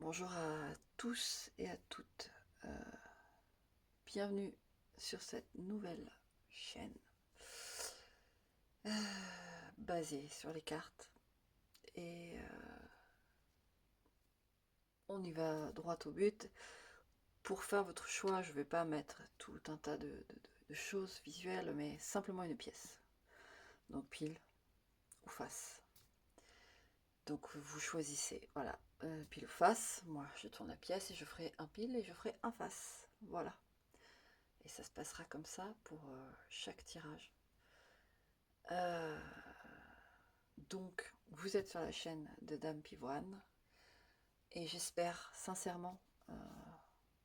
Bonjour à tous et à toutes. Bienvenue sur cette nouvelle chaîne basée sur les cartes. Et on y va droit au but. Pour faire votre choix, je ne vais pas mettre tout un tas de choses visuelles, mais simplement une pièce. Donc pile ou face. Donc vous choisissez, voilà, pile ou face. Moi je tourne la pièce et je ferai un pile et je ferai un face. Voilà. Et ça se passera comme ça pour chaque tirage. Donc, vous êtes sur la chaîne de Dame Pivoine et j'espère sincèrement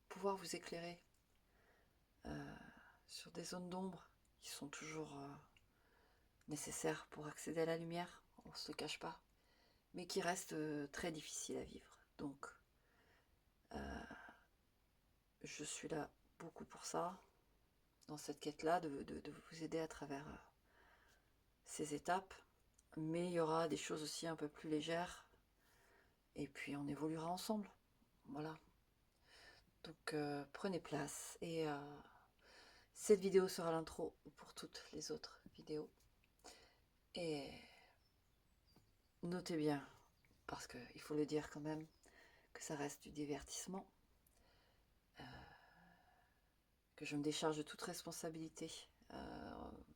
pouvoir vous éclairer sur des zones d'ombre qui sont toujours nécessaires pour accéder à la lumière, on ne se le cache pas, mais qui restent très difficiles à vivre. Donc, je suis là beaucoup pour ça, dans cette quête-là, de vous aider à travers ces étapes. Mais il y aura des choses aussi un peu plus légères. Et puis on évoluera ensemble. Voilà. Donc prenez place. Et cette vidéo sera l'intro pour toutes les autres vidéos. Et notez bien, parce qu'il faut le dire quand même, que ça reste du divertissement. Que je me décharge de toute responsabilité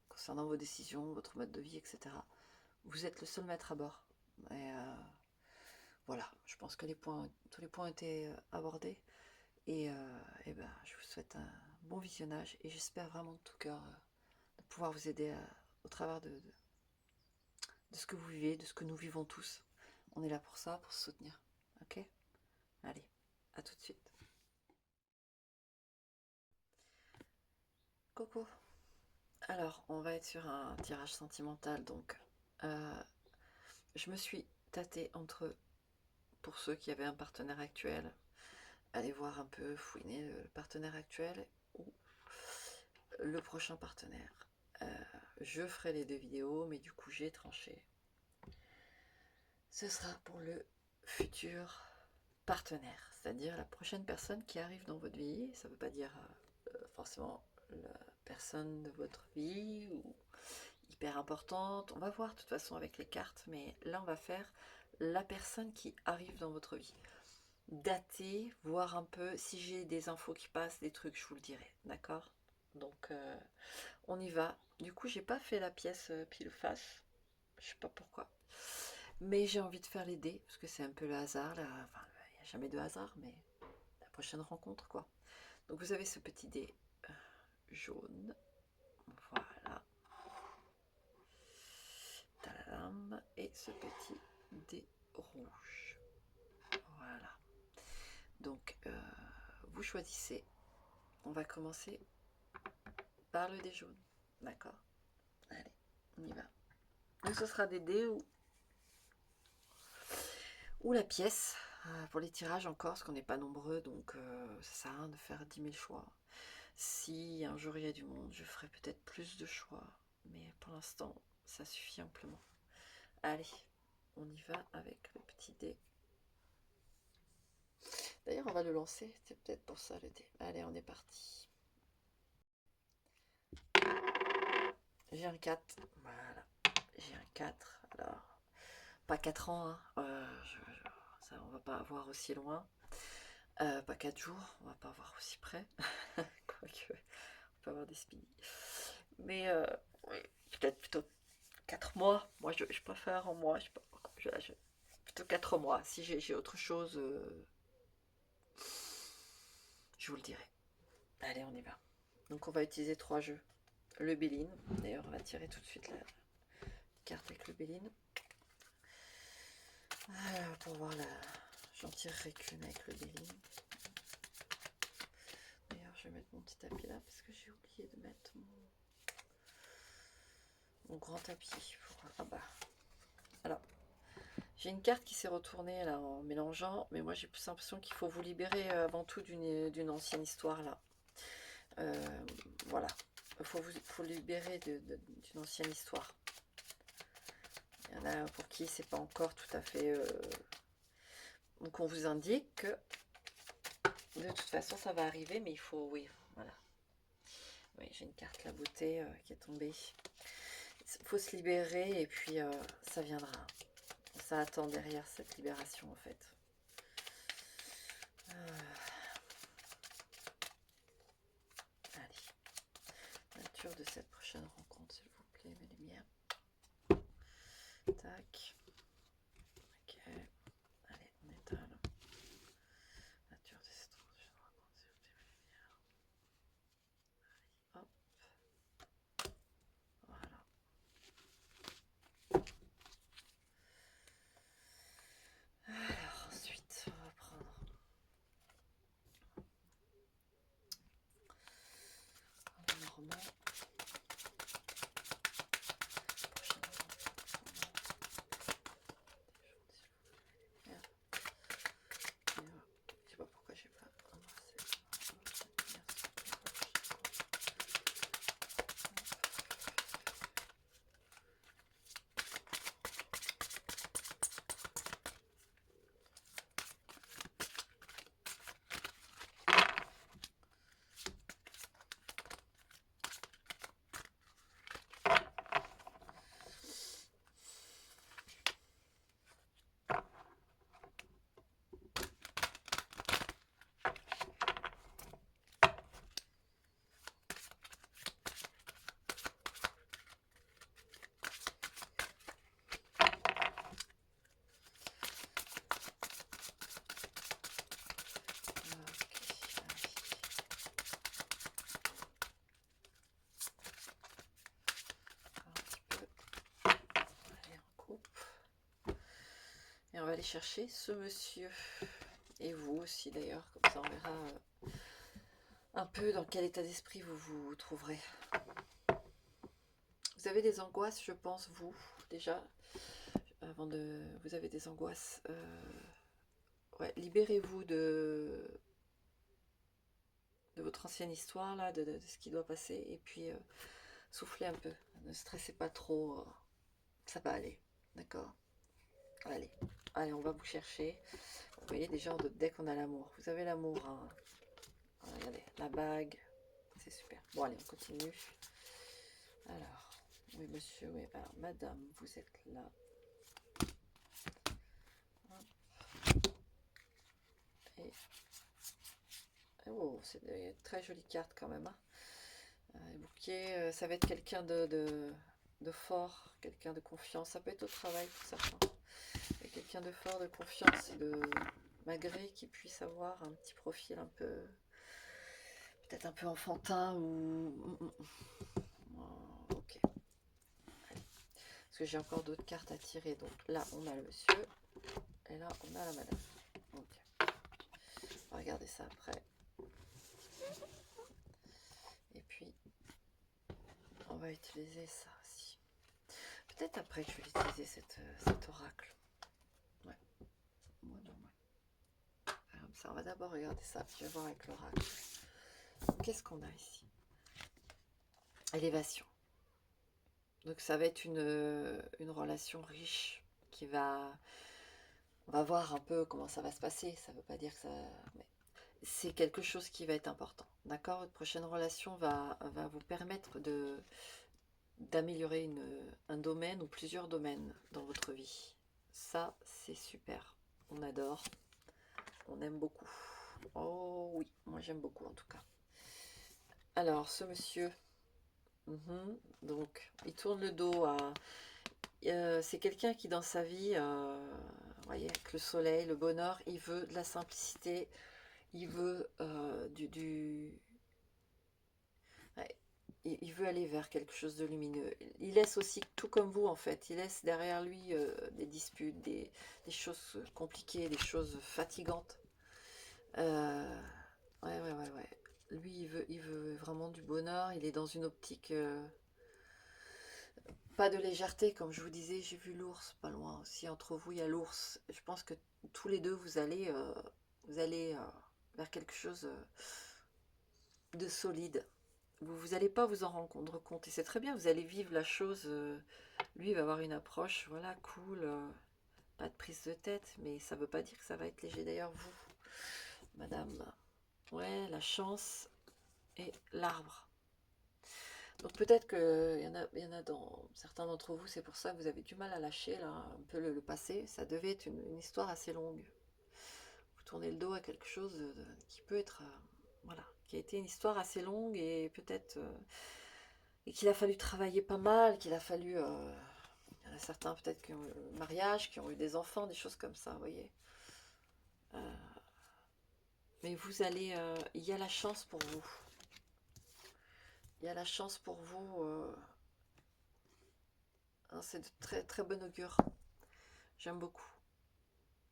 concernant vos décisions, votre mode de vie, etc. Vous êtes le seul maître à bord. Et voilà, je pense que tous les points ont été abordés. Et ben, je vous souhaite un bon visionnage et j'espère vraiment de tout cœur de pouvoir vous aider au travers de ce que vous vivez, de ce que nous vivons tous. On est là pour ça, pour se soutenir. Ok? Allez, à tout de suite. Coco. Alors, on va être sur un tirage sentimental, donc je me suis tâtée entre, pour ceux qui avaient un partenaire actuel, aller voir un peu, fouiner le partenaire actuel ou le prochain partenaire. Je ferai les deux vidéos, mais du coup j'ai tranché. Ce sera pour le futur partenaire, c'est-à-dire la prochaine personne qui arrive dans votre vie. Ça ne veut pas dire forcément la personne de votre vie ou hyper importante. On va voir de toute façon avec les cartes, mais là on va faire la personne qui arrive dans votre vie. Dater, voir un peu si j'ai des infos qui passent, des trucs, je vous le dirai, d'accord? Donc on y va. Du coup, j'ai pas fait la pièce pile face, je sais pas pourquoi. Mais j'ai envie de faire les dés, parce que c'est un peu le hasard. Enfin, il n'y a jamais de hasard, mais la prochaine rencontre, quoi. Donc vous avez ce petit dé jaune. Voilà. Tadam. Et ce petit dé rouge. Voilà. Donc, vous choisissez. On va commencer par le dé jaune. D'accord? Allez, on y va. Donc ce sera des dés ou la pièce. Pour les tirages encore, parce qu'on n'est pas nombreux, donc ça sert à rien de faire 10 000 choix. Si un jour il y a du monde, je ferai peut-être plus de choix, mais pour l'instant, ça suffit amplement. Allez, on y va avec le petit dé. D'ailleurs, on va le lancer, c'est peut-être pour ça le dé. Allez, on est parti. J'ai un 4, voilà. J'ai un 4, alors, pas 4 ans, hein. Ça, on va pas avoir aussi loin. Pas 4 jours, on va pas avoir aussi près. Quoique, on peut avoir des speedy. Mais oui, peut-être plutôt 4 mois. Moi, je préfère en mois. Plutôt 4 mois. Si j'ai autre chose, je vous le dirai. Allez, on y va. Donc, on va utiliser 3 jeux. Le Béline. D'ailleurs, on va tirer tout de suite la carte avec le Béline. Alors, pour voir la... J'en tirerai qu'une avec le Béline. D'ailleurs, je vais mettre mon petit tapis là parce que j'ai oublié de mettre mon grand tapis. Ah bah. Alors, j'ai une carte qui s'est retournée là en mélangeant, mais moi j'ai plus l'impression qu'il faut vous libérer avant tout d'une ancienne histoire là. Voilà, il faut libérer d'une ancienne histoire. Il y en a pour qui c'est pas encore tout à fait Donc on vous indique que de toute façon ça va arriver, mais il faut, oui, voilà. Oui, j'ai une carte la beauté qui est tombée. Il faut se libérer et puis ça viendra. Ça attend derrière cette libération en fait. Allez, nature de cette prochaine rencontre, s'il vous plaît, mes lumières. Tac. Ok. Allez, on étale. Nature de cette prochaine rencontre, s'il vous plaît, mes lumières. Hop. Voilà. Alors ensuite, on va prendre un normand. Je sais pas pourquoi j'ai pas embrassé. Et on va aller chercher ce monsieur. Et vous aussi d'ailleurs, comme ça on verra un peu dans quel état d'esprit vous vous trouverez. Vous avez des angoisses, je pense, vous, déjà, avant de... Vous avez des angoisses. Ouais, libérez-vous de votre ancienne histoire, là, de ce qui doit passer, et puis soufflez un peu. Ne stressez pas trop, ça va aller, d'accord? Allez, allez, on va vous chercher. Vous voyez déjà, dès qu'on a l'amour, vous avez l'amour, hein. Regardez, la bague, c'est super. Bon, allez, on continue. Alors, oui, monsieur, oui, alors, madame, vous êtes là. Et, oh, c'est des très jolies cartes quand même, hein. Bouquet, ça va être quelqu'un de fort, quelqu'un de confiance. Ça peut être au travail pour certains. Quelqu'un de fort, de confiance et de malgré qu'il puisse avoir un petit profil un peu, peut-être un peu enfantin ou... Ok. Allez. Parce que j'ai encore d'autres cartes à tirer. Donc là, on a le monsieur. Et là, on a la madame. Ok. On va regarder ça après. Et puis, on va utiliser ça aussi. Peut-être après que je vais utiliser cet oracle. Ouais. Moi, non, ouais. Comme ça, on va d'abord regarder ça. Je vais voir avec l'oracle. Qu'est-ce qu'on a ici? Élévation. Donc ça va être une relation riche qui va... On va voir un peu comment ça va se passer. Ça ne veut pas dire que ça... Mais c'est quelque chose qui va être important. D'accord? Votre prochaine relation va vous permettre d'améliorer un domaine ou plusieurs domaines dans votre vie. Ça, c'est super. On adore. On aime beaucoup. Oh oui, moi j'aime beaucoup en tout cas. Alors, ce monsieur... Donc, il tourne le dos à... c'est quelqu'un qui dans sa vie, vous voyez, avec le soleil, le bonheur, il veut de la simplicité, il veut ouais, il veut aller vers quelque chose de lumineux. Il laisse aussi, tout comme vous en fait, il laisse derrière lui des disputes, des choses compliquées, des choses fatigantes. Ouais. Lui, il veut vraiment du bonheur, il est dans une optique... pas de légèreté, comme je vous disais, j'ai vu l'ours pas loin aussi. Entre vous, il y a l'ours. Je pense que tous les deux, vous allez vers quelque chose de solide. Vous n'allez pas vous en rendre compte. Et c'est très bien, vous allez vivre la chose. Lui, il va avoir une approche, voilà, cool. pas de prise de tête, mais ça veut pas dire que ça va être léger. D'ailleurs, vous, madame, ouais, la chance et l'arbre. Donc peut-être qu'il y en a dans certains d'entre vous, c'est pour ça que vous avez du mal à lâcher, là, un peu le passé. Ça devait être une histoire assez longue. Vous tournez le dos à quelque chose qui peut être, voilà, qui a été une histoire assez longue et peut-être, et qu'il a fallu travailler pas mal, qu'il a fallu, il y en a certains peut-être qui ont eu le mariage, qui ont eu des enfants, des choses comme ça, vous voyez. Euh, mais vous allez, il y a la chance pour vous. Il y a la chance pour vous. Hein, c'est de très très bon augure. J'aime beaucoup.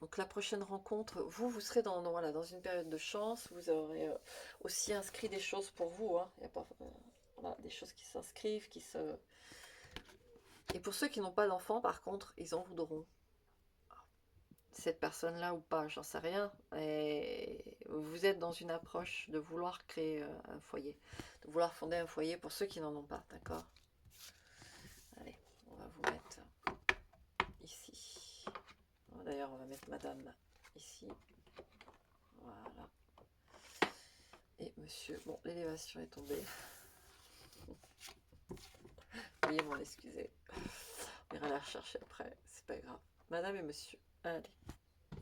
Donc la prochaine rencontre, vous serez voilà, dans une période de chance. Vous aurez aussi inscrit des choses pour vous. Hein. Il y a pas, voilà, des choses qui s'inscrivent, qui se... Et pour ceux qui n'ont pas d'enfants, par contre, ils en voudront. Cette personne-là ou pas, j'en sais rien. Et vous êtes dans une approche de vouloir créer un foyer, de vouloir fonder un foyer pour ceux qui n'en ont pas, d'accord? Allez, on va vous mettre ici. D'ailleurs, on va mettre madame ici. Voilà. Et monsieur, bon, l'élévation est tombée. Veuillez m'en excuser. On ira la rechercher après, c'est pas grave. Madame et monsieur, allez,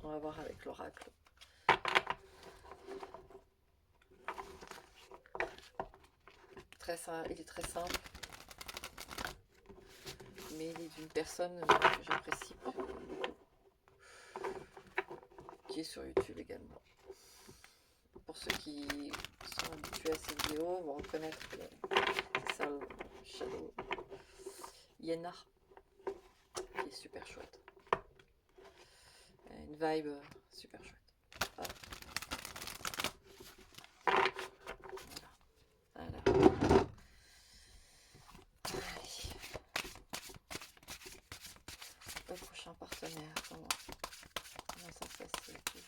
on va voir avec l'oracle. Il est très simple, mais il est d'une personne que j'apprécie beaucoup, qui est sur YouTube également. Pour ceux qui sont habitués à ces vidéos, vont reconnaître que c'est ça le Shadow Yena, qui est super chouette. Une vibe super chouette. Hop. Voilà. Allez. Le prochain partenaire, comment ça se passe ici?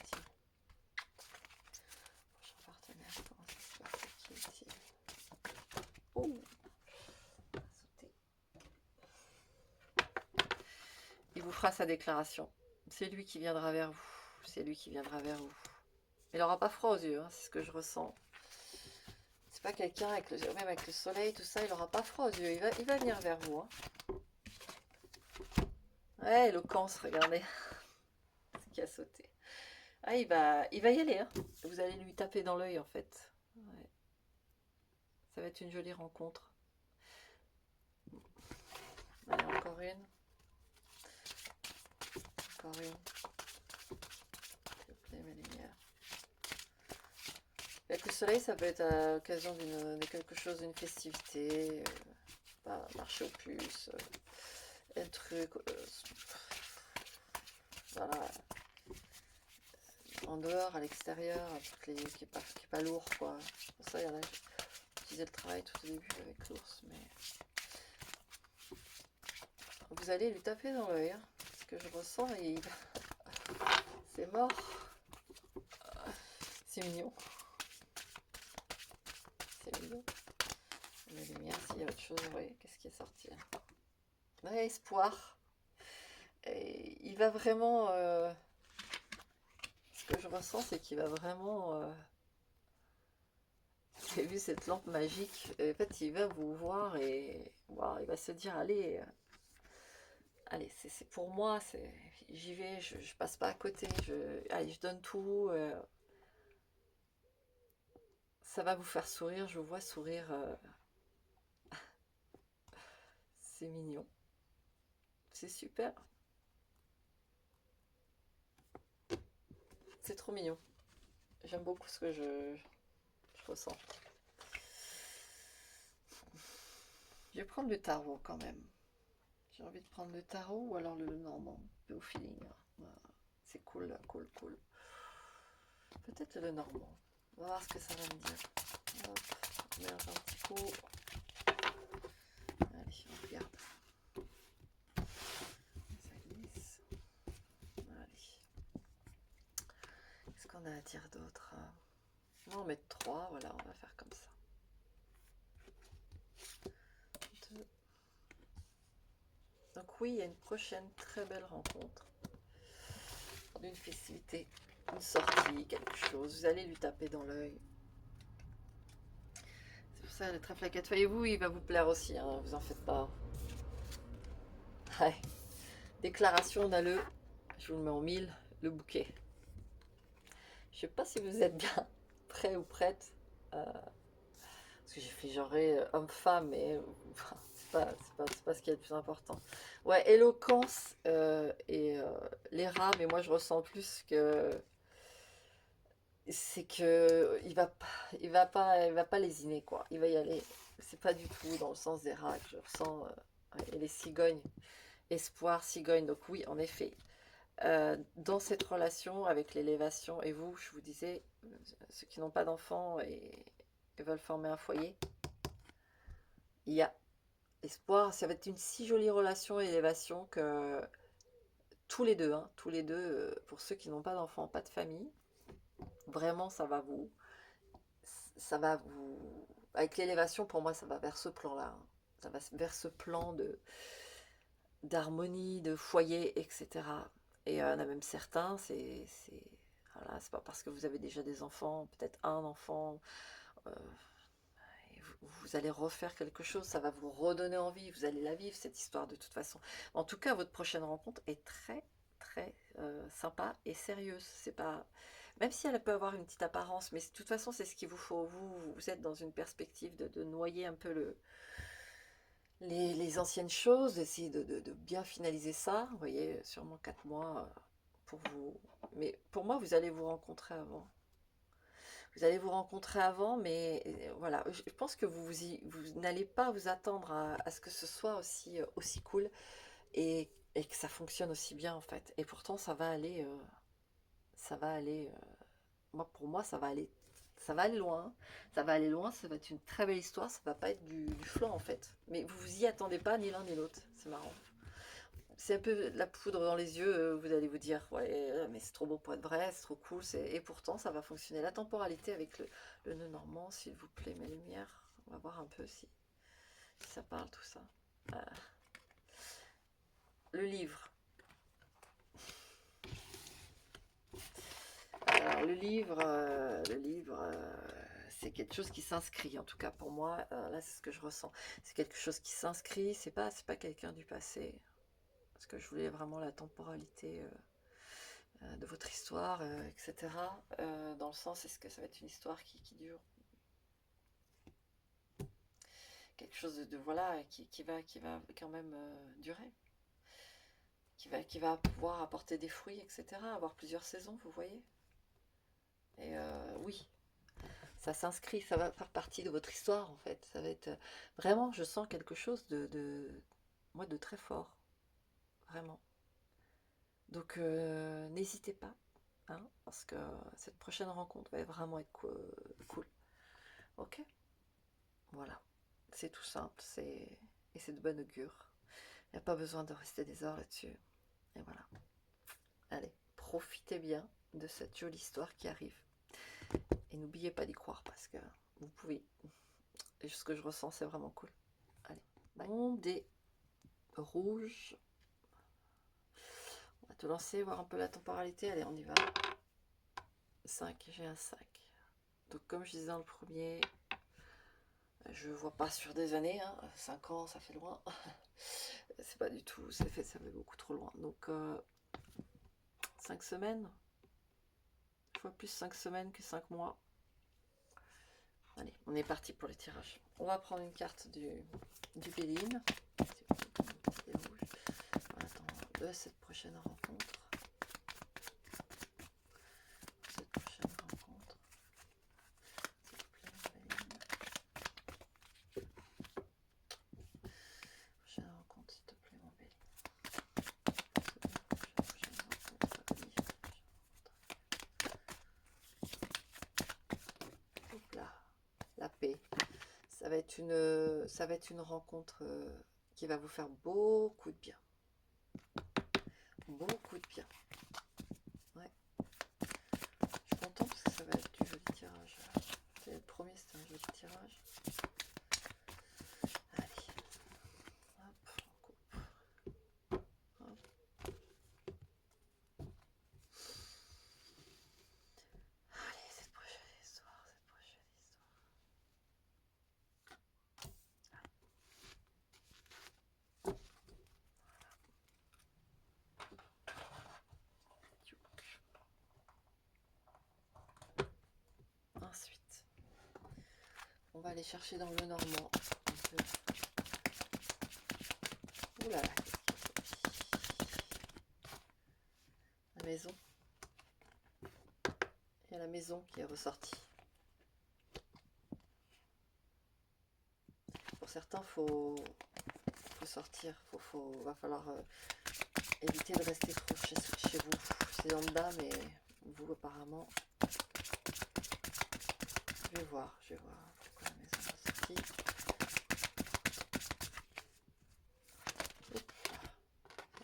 Prochain partenaire, comment ça se passe ici? Oh, sauter. Il vous fera sa déclaration. C'est lui qui viendra vers vous. C'est lui qui viendra vers vous. Il n'aura pas froid aux yeux, hein, c'est ce que je ressens. C'est pas quelqu'un même avec le soleil, tout ça, il n'aura pas froid aux yeux. Il va venir vers vous. Hein. Ouais, éloquence, regardez. Ce qui a sauté. Ah, il va y aller. Hein. Vous allez lui taper dans l'œil, en fait. Ouais. Ça va être une jolie rencontre. Allez, encore une. Encore une. S'il vous plaît, mes lumières. Avec le soleil, ça peut être à l'occasion de quelque chose, d'une festivité, marcher au plus, un truc, voilà, en dehors, à l'extérieur, un truc qui est pas lourd, quoi. Pour ça, il y en a qui utilisaient le travail tout au début avec l'ours, mais vous allez lui taper dans l'œil, hein, ce que je ressens, et c'est mort. C'est mignon. C'est mignon. La lumière, s'il y a autre chose, vous voyez, qu'est-ce qui est sorti là? Ouais, espoir. Et il va vraiment... ce que je ressens, c'est qu'il va vraiment... j'ai vu cette lampe magique. En fait, il va vous voir et wow, il va se dire, allez, allez, c'est pour moi, j'y vais, je passe pas à côté, allez, je donne tout. Ça va vous faire sourire, je vous vois sourire. C'est mignon. C'est super. C'est trop mignon. J'aime beaucoup ce que je ressens. Je vais prendre le tarot quand même. J'ai envie de prendre le tarot ou alors le normand, au feeling. Voilà. C'est cool, cool, cool. Peut-être le normand. On va voir ce que ça va me dire. Hop, on mélange un petit coup. Allez, on regarde. Ça glisse. Allez. Qu'est-ce qu'on a à dire d'autre? On va en mettre 3, voilà, on va faire comme ça. 2. Donc oui, il y a une prochaine très belle rencontre. d'une festivité, une sortie, quelque chose. Vous allez lui taper dans l'œil. C'est pour ça, le trèfle à quatre feuilles, et vous, il va vous plaire aussi, hein, vous en faites pas. Ouais. Déclaration, on a le, je vous le mets en mille, le bouquet. Je sais pas si vous êtes bien prêt ou prête. Parce que j'ai fait genre homme-femme, mais c'est pas ce qui est le plus important. Ouais, éloquence et les rats, mais moi je ressens plus que c'est que il va pas lésiner quoi. Il va y aller. C'est pas du tout dans le sens des rats que je ressens. Ouais, et les cigognes, espoir, cigogne. Donc oui, en effet, dans cette relation avec l'élévation et vous, je vous disais, ceux qui n'ont pas d'enfants et veulent former un foyer, il y a espoir. Ça va être une si jolie relation et élévation que tous les deux, hein, tous les deux, pour ceux qui n'ont pas d'enfants, pas de famille, vraiment ça va vous, avec l'élévation pour moi ça va vers ce plan-là, hein. Ça va vers ce plan de d'harmonie, de foyer, etc. Et il y en a même certains, voilà, c'est pas parce que vous avez déjà des enfants, peut-être un enfant, euh, vous allez refaire quelque chose, ça va vous redonner envie, vous allez la vivre cette histoire de toute façon. En tout cas, votre prochaine rencontre est très très sympa et sérieuse. C'est pas, même si elle peut avoir une petite apparence, mais de toute façon c'est ce qu'il vous faut. Vous êtes dans une perspective de noyer un peu les anciennes choses, d'essayer de bien finaliser ça. Vous voyez, sûrement 4 mois pour vous. Mais pour moi, vous allez vous rencontrer avant. Vous allez vous rencontrer avant, mais voilà, je pense que vous n'allez pas vous attendre à ce que ce soit aussi cool et que ça fonctionne aussi bien en fait. Et pourtant, ça va aller, pour moi, ça va aller loin. Ça va aller loin, ça va être une très belle histoire, ça va pas être du flan en fait. Mais vous vous y attendez pas, ni l'un ni l'autre, c'est marrant. C'est un peu la poudre dans les yeux, vous allez vous dire, ouais, mais c'est trop beau pour être vrai, c'est trop cool, et pourtant ça va fonctionner. La temporalité avec le nœud normand, s'il vous plaît, mes lumières, on va voir un peu si ça parle tout ça. Le livre. Alors le livre, c'est quelque chose qui s'inscrit, en tout cas pour moi, là c'est ce que je ressens. C'est quelque chose qui s'inscrit, c'est pas quelqu'un du passé, parce que je voulais vraiment la temporalité de votre histoire, etc. Dans le sens, est-ce que ça va être une histoire qui dure quelque chose voilà, qui va quand même durer, qui va pouvoir apporter des fruits, etc. Avoir plusieurs saisons, vous voyez. Et oui, ça s'inscrit, ça va faire partie de votre histoire en fait. Ça va être vraiment, je sens quelque chose moi, de très fort, vraiment. Donc n'hésitez pas, hein, parce que cette prochaine rencontre va vraiment être cool. Ok, voilà, c'est tout simple, et c'est de bon augure. Il n'y a pas besoin de rester des heures là-dessus. Et voilà. Allez, profitez bien de cette jolie histoire qui arrive. Et n'oubliez pas d'y croire parce que vous pouvez. Et ce que je ressens, c'est vraiment cool. Allez, bon, des rouges. On va te lancer, voir un peu la temporalité. Allez, on y va. 5, j'ai un 5. Donc comme je disais dans le premier, je vois pas sur des années, hein. 5 ans, ça fait loin. C'est pas du tout, ça fait beaucoup trop loin. Donc 5 semaines. Je vois plus 5 semaines que 5 mois. Allez, on est parti pour le tirage. On va prendre une carte du Béline. C'est rouge. On attend cette prochaine rencontre. Cette prochaine rencontre. S'il vous plaît, Béline. Prochaine rencontre, s'il te plaît, mon Béline. Prochaine rencontre. Hop là. La paix. Ça va être une rencontre qui va vous faire beaucoup de bien. Beaucoup de bien. Ouais. Je suis contente parce que ça va être du joli tirage. Le premier, c'était un joli tirage. Allez. Hop, on coupe. Hop. va aller chercher dans le Normand. Un peu. Ouh là là, la maison. Il y a la maison qui est ressortie. Pour certains, faut sortir. Va falloir éviter de rester trop chez vous. C'est en bas, mais vous apparemment. Je vais voir pourquoi la maison est ressortie.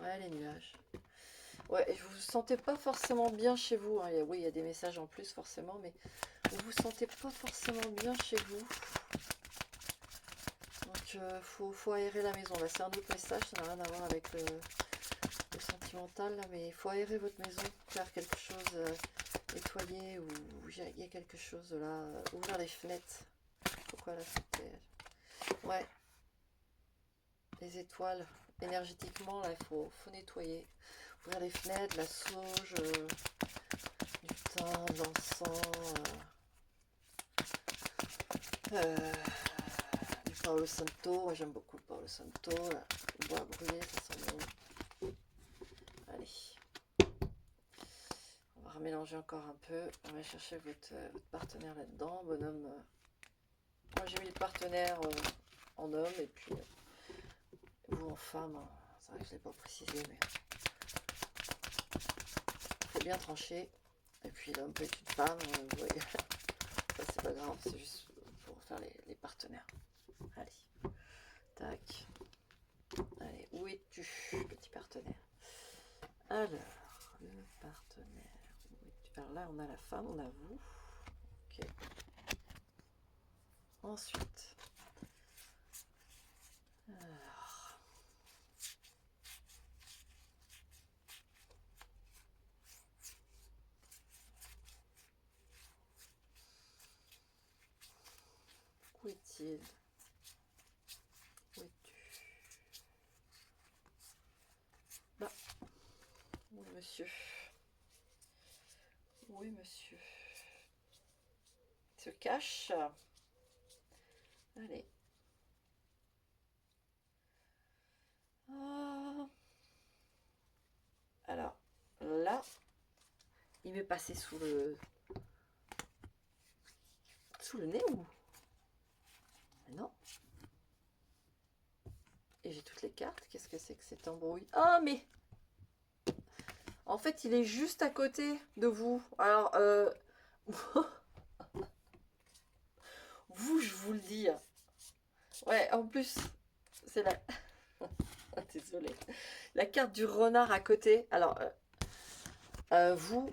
Ouais, les nuages. Ouais, vous vous sentez pas forcément bien chez vous. Hein. Oui, il y a des messages en plus forcément, mais vous vous sentez pas forcément bien chez vous. Donc, faut aérer la maison. Là, c'est un autre message, ça n'a rien à voir avec le sentimental, là, mais il faut aérer votre maison, faire quelque chose, nettoyer, ou il y a quelque chose là, ouvrir les fenêtres. Pourquoi là c'était... Ouais, les étoiles, énergétiquement, là, il faut nettoyer. Ouvrir les fenêtres, la sauge, du thym, de l'encens, du Palo Santo. Moi j'aime beaucoup le Palo Santo. Là. Le bois brûlé, ça sent bon. Allez. On va remélanger encore un peu. On va chercher votre partenaire là-dedans. Bonhomme. Moi j'ai mis le partenaire en homme et puis vous en femme. Hein. C'est vrai que je ne l'ai pas précisé, mais faut bien trancher. Et puis l'homme peut être une femme, vous voyez. Ça c'est pas grave, c'est juste pour faire les partenaires. Allez, tac. Allez, où es-tu, petit partenaire? Alors, le partenaire. Où es-tu? Alors là, on a la femme, on a vous. Ok. Ensuite. Alors. Où est-il? Où es-tu? Là. Oui, monsieur. Oui, monsieur. Il se cache. Allez. Ah. Alors, là, il m'est passé sous le nez ou? Non. Et j'ai toutes les cartes. Qu'est-ce que c'est que cet embrouille? Ah, mais en fait, il est juste à côté de vous. Alors, vous, je vous le dis. Ouais, en plus, c'est la... Désolée. La carte du renard à côté. Alors, vous...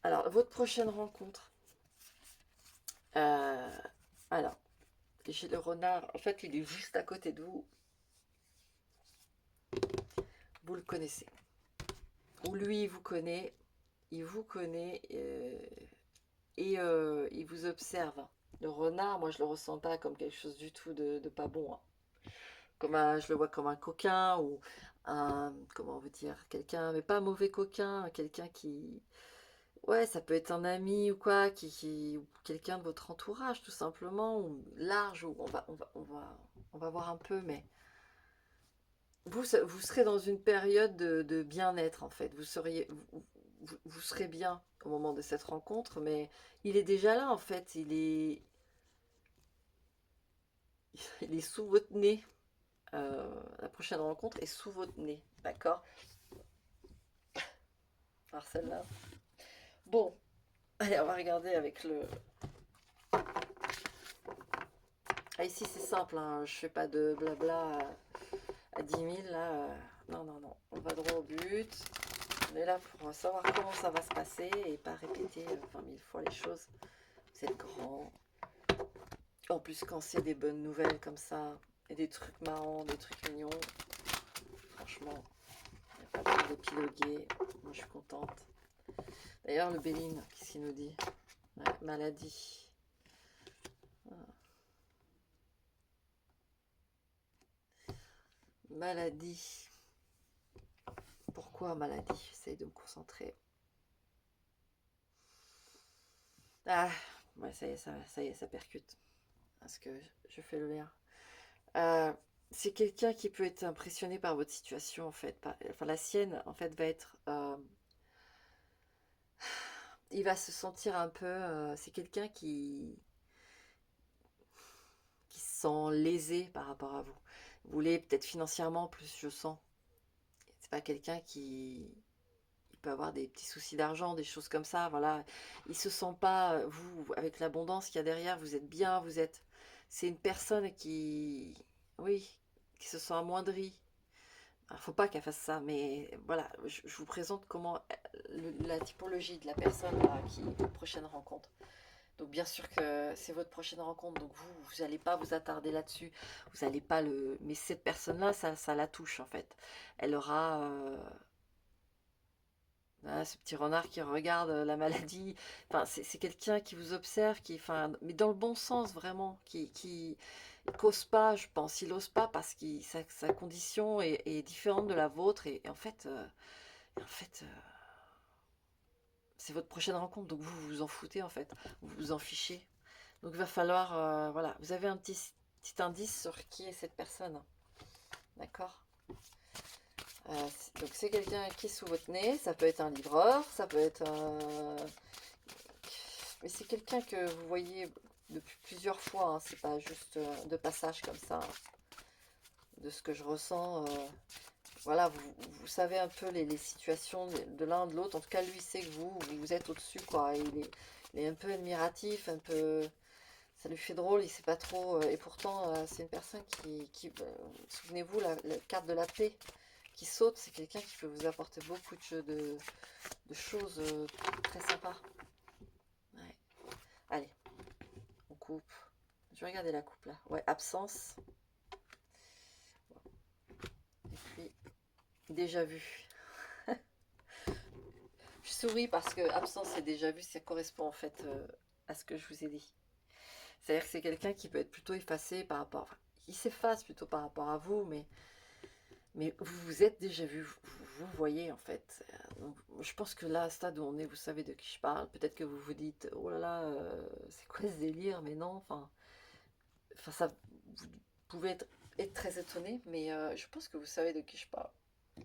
Alors, votre prochaine rencontre. Alors, j'ai le renard. En fait, il est juste à côté de vous. Vous le connaissez. Ou lui, il vous connaît. Il vous connaît. Et il vous observe. Le renard, moi, je le ressens pas comme quelque chose du tout de pas bon. Hein. Je le vois comme un coquin ou un, comment vous dire, quelqu'un, mais pas un mauvais coquin, quelqu'un qui, ouais, ça peut être un ami ou quoi, ou quelqu'un de votre entourage tout simplement, ou large, ou on va voir un peu, mais vous serez dans une période de bien-être en fait, vous serez bien au moment de cette rencontre, mais il est déjà là en fait, il est sous votre nez. La prochaine rencontre est sous votre nez, d'accord? Alors celle-là. Bon, allez, on va regarder avec le... Ah, ici c'est simple, hein, je fais pas de blabla à 10 000, là. Non, non, non, on va droit au but. On est là pour savoir comment ça va se passer et pas répéter 20 000 fois les choses. Vous êtes grand. En plus, quand c'est des bonnes nouvelles comme ça, et des trucs marrants, des trucs mignons, franchement, il n'y a pas besoin d'épiloguer. Moi, je suis contente. D'ailleurs, le Béline, qu'est-ce qu'il nous dit? Ouais, maladie. Maladie. Pourquoi maladie? J'essaye de me concentrer. Ah, ouais, ça y est, ça percute. Parce que je fais le lien. Euh, c'est quelqu'un qui peut être impressionné par votre situation, en fait. Enfin, la sienne, en fait, va être... il va se sentir un peu... c'est quelqu'un qui se sent lésé par rapport à vous. Vous voulez peut-être financièrement plus, je sens. C'est pas quelqu'un qui... Il peut avoir des petits soucis d'argent, des choses comme ça, voilà. Il se sent pas, vous, avec l'abondance qu'il y a derrière, vous êtes bien, vous êtes... C'est une personne qui... Oui, qui se sent amoindrie. Il ne faut pas qu'elle fasse ça, mais voilà, je vous présente comment la typologie de la personne là, qui est votre prochaine rencontre. Donc bien sûr que c'est votre prochaine rencontre, donc vous n'allez pas vous attarder là-dessus, vous n'allez pas le... Mais cette personne-là, ça la touche en fait. Elle aura ce petit renard qui regarde la maladie, enfin c'est quelqu'un qui vous observe, qui, enfin, mais dans le bon sens vraiment, qui n'ose pas, je pense, il n'ose pas parce que sa condition est différente de la vôtre et en fait, c'est votre prochaine rencontre, donc vous vous en foutez en fait, vous vous en fichez. Donc il va falloir, voilà, vous avez un petit indice sur qui est cette personne, d'accord. Donc c'est quelqu'un qui est sous votre nez, ça peut être un livreur, ça peut être mais c'est quelqu'un que vous voyez depuis plusieurs fois, hein, c'est pas juste de passage comme ça, de ce que je ressens. Voilà, vous savez un peu les situations de l'un de l'autre. En tout cas, lui sait que vous êtes au-dessus, quoi. Il est un peu admiratif, un peu... Ça lui fait drôle, il sait pas trop. Et pourtant, c'est une personne souvenez-vous, la carte de la paix qui saute, c'est quelqu'un qui peut vous apporter beaucoup de choses très sympas. Ouais. Allez, on coupe. Je vais regarder la coupe là. Ouais, absence. Et puis, déjà vu. Je souris parce que absence et déjà vu, ça correspond en fait à ce que je vous ai dit. C'est-à-dire que c'est quelqu'un qui peut être plutôt effacé par rapport... Enfin, il s'efface plutôt par rapport à vous, mais vous vous êtes déjà vu, vous voyez en fait. Donc, je pense que là, à ce stade où on est, vous savez de qui je parle. Peut-être que vous vous dites, oh là là, c'est quoi ce délire? Mais non, enfin ça, vous pouvez être très étonné, mais je pense que vous savez de qui je parle.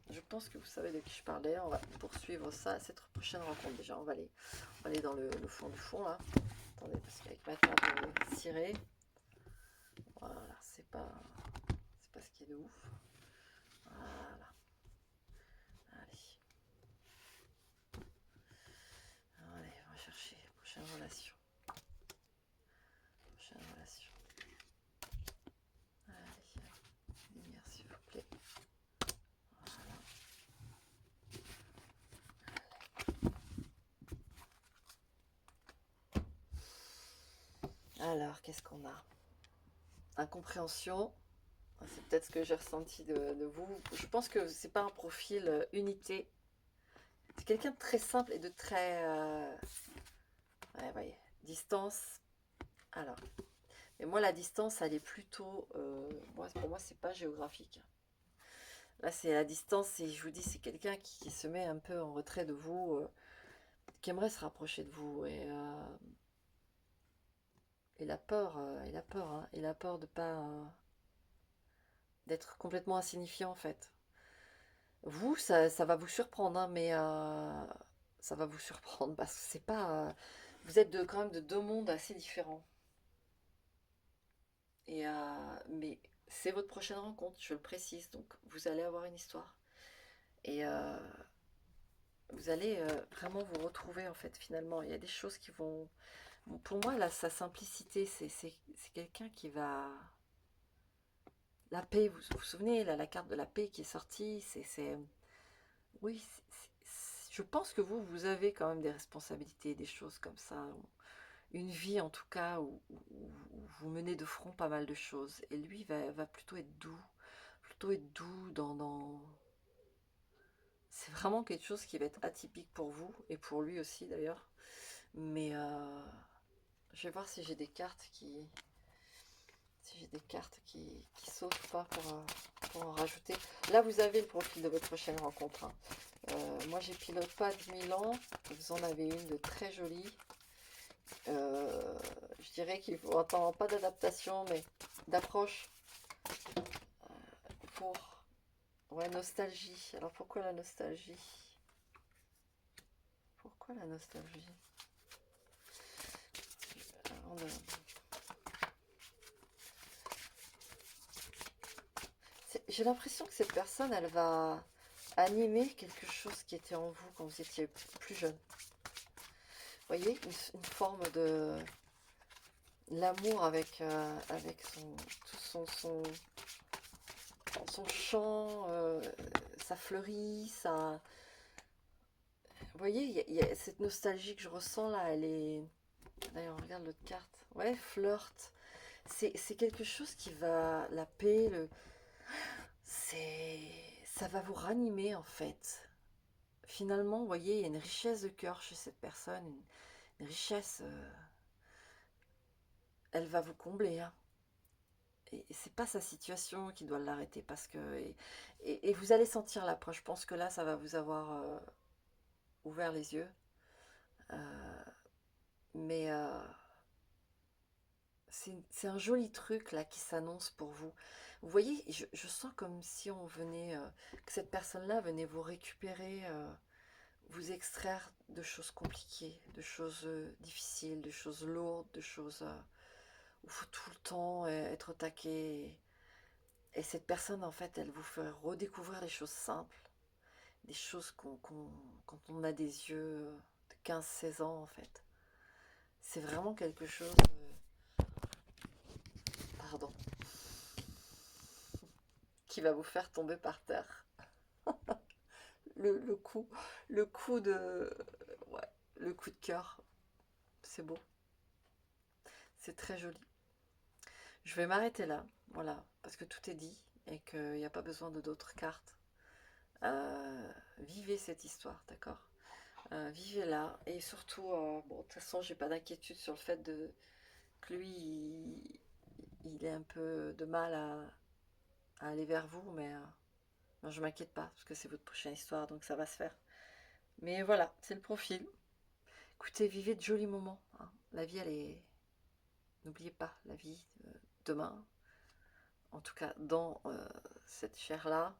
Je pense que vous savez de qui je parle. D'ailleurs, on va poursuivre ça, cette prochaine rencontre déjà. On va aller dans le fond du fond là. Attendez, parce qu'avec ma table cirée, voilà, c'est pas ce qui est de ouf. Voilà, allez. Allez, on va chercher prochaine relation. Prochaine relation. Allez, lumière s'il vous plaît. Voilà. Alors, qu'est-ce qu'on a? Incompréhension. C'est peut-être ce que j'ai ressenti de vous. Je pense que c'est pas un profil unité. C'est quelqu'un de très simple et de très... ouais, voyez, distance. Alors, mais moi, la distance, elle est plutôt... pour moi, c'est pas géographique. Là, c'est la distance, et je vous dis, c'est quelqu'un qui se met un peu en retrait de vous, qui aimerait se rapprocher de vous. Et la peur, hein, il a peur de pas... d'être complètement insignifiant, en fait. Vous, ça va vous surprendre, hein, mais ça va vous surprendre, parce que c'est pas... vous êtes quand même de deux mondes assez différents. Mais c'est votre prochaine rencontre, je le précise, donc vous allez avoir une histoire. Et vous allez vraiment vous retrouver en fait finalement. Il y a des choses qui vont... Bon, pour moi, là, sa simplicité, c'est quelqu'un qui va... La paix, vous vous souvenez, là, la carte de la paix qui est sortie, oui, je pense que vous avez quand même des responsabilités, des choses comme ça. Une vie en tout cas où vous menez de front pas mal de choses. Et lui va plutôt être doux c'est vraiment quelque chose qui va être atypique pour vous et pour lui aussi d'ailleurs. Mais je vais voir si j'ai des cartes qui sautent ou pas pour en rajouter. Là, vous avez le profil de votre prochaine rencontre, hein. Moi, j'ai pilote pas de 1000 ans. Vous en avez une de très jolie Je dirais qu'il faut attendre pas d'adaptation, mais d'approche pour... Ouais, nostalgie. Alors pourquoi la nostalgie? Pourquoi la nostalgie? Alors, j'ai l'impression que cette personne, elle va animer quelque chose qui était en vous quand vous étiez plus jeune. Vous voyez, une forme de l'amour avec son chant, ça fleurit, ça... Vous voyez, il y a cette nostalgie que je ressens là, elle est... D'ailleurs, on regarde l'autre carte. Ouais, flirt. C'est quelque chose qui va... La paix, c'est... Ça va vous ranimer en fait. Finalement, vous voyez, il y a une richesse de cœur chez cette personne, une richesse... elle va vous combler, hein. Et c'est pas sa situation qui doit l'arrêter parce que... Et vous allez sentir l'approche. Je pense que là, ça va vous avoir ouvert les yeux. Euh, mais c'est un joli truc là qui s'annonce pour vous. Vous voyez, je sens comme si on venait, que cette personne-là venait vous récupérer, vous extraire de choses compliquées, de choses difficiles, de choses lourdes, de choses où il faut tout le temps être au taquet. Et cette personne, en fait, elle vous fait redécouvrir des choses simples, des choses quand on a des yeux de 15-16 ans, en fait. C'est vraiment quelque chose, pardon, qui va vous faire tomber par terre. Le, le coup, le coup de, ouais, le coup de cœur, c'est beau, c'est très joli. Je vais m'arrêter là, voilà, parce que tout est dit et qu'il n'y a pas besoin de d'autres cartes. Vivez cette histoire, d'accord? Vivez-la et surtout, bon, de toute façon, j'ai pas d'inquiétude sur le fait que lui, il ait un peu de mal à aller vers vous, mais non, je m'inquiète pas parce que c'est votre prochaine histoire, donc ça va se faire. Mais voilà, c'est le profil. Écoutez, vivez de jolis moments, hein. La vie, elle est... N'oubliez pas, la vie, demain, en tout cas dans cette chair-là,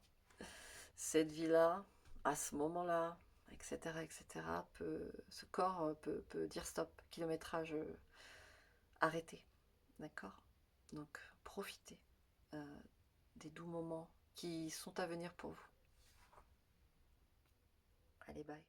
cette vie-là, à ce moment-là, etc., etc., ce corps peut dire stop, kilométrage arrêté, d'accord? Donc profitez des doux moments qui sont à venir pour vous. Allez, bye.